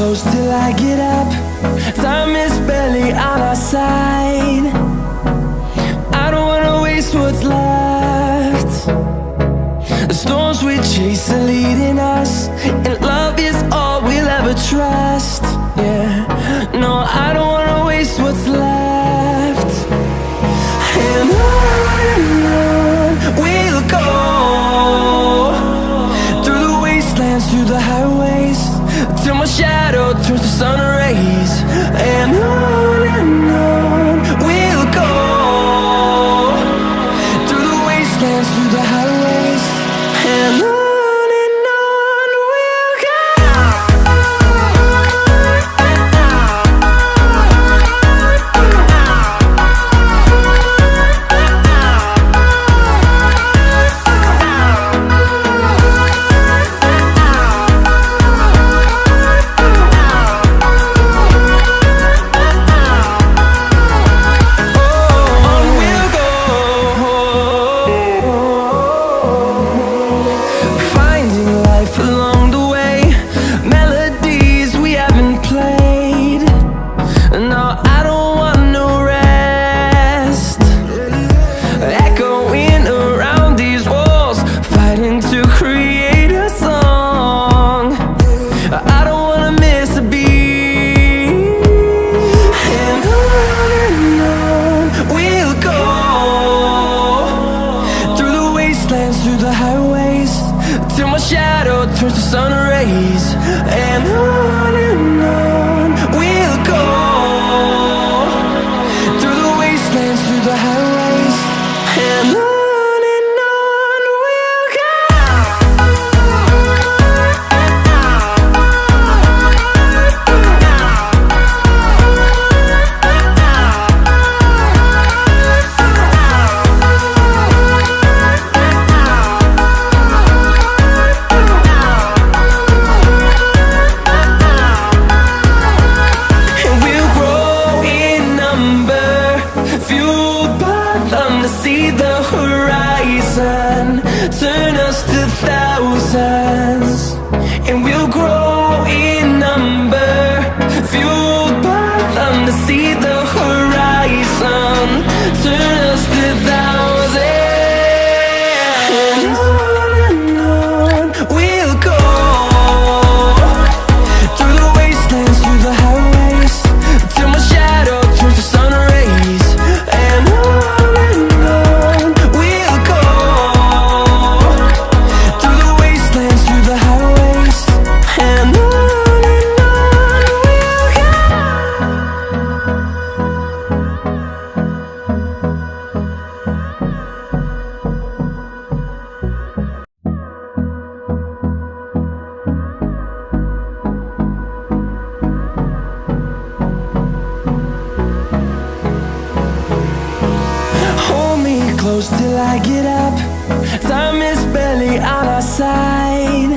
close till I get up. Time is barely on our side. I don't wanna waste what's left. The storms we chase are leading us, and love is all we'll ever trust. Yeah, no, I don't wanna waste what's left. And on we'll go, through the wastelands, through the highways, till my shadow turns to sun rays. And on we'll go, through the wastelands, through the highways, and on we'll go. Through the highways, till my shadow turns to sun rays. And on we'll go, through the wastelands, through the highways, and on we'll go. See the horizon turn us to thousands, and we'll grow in number, fueled by them. To see the horizon turn us to thousands, and on we'll go, through the wastelands, through the highways, till my shadow turns to sun rays. And close till I get up. Time is barely on our side.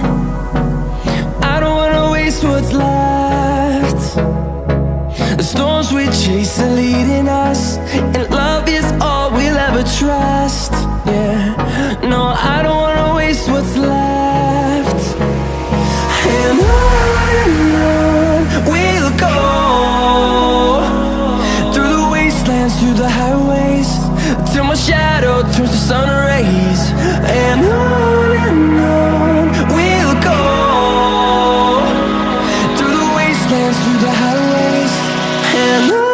I don't wanna waste what's left. The storms we chase are leading us, and love is all we'll ever trust. Yeah, no, I don't wanna waste what's left. And on we'll go, through the wastelands, through the highways, till my shadow turns to sun rays. And on we'll go, through the wastelands, through the highways, and on.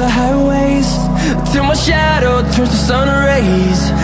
the highways, till my shadow turns to sun rays.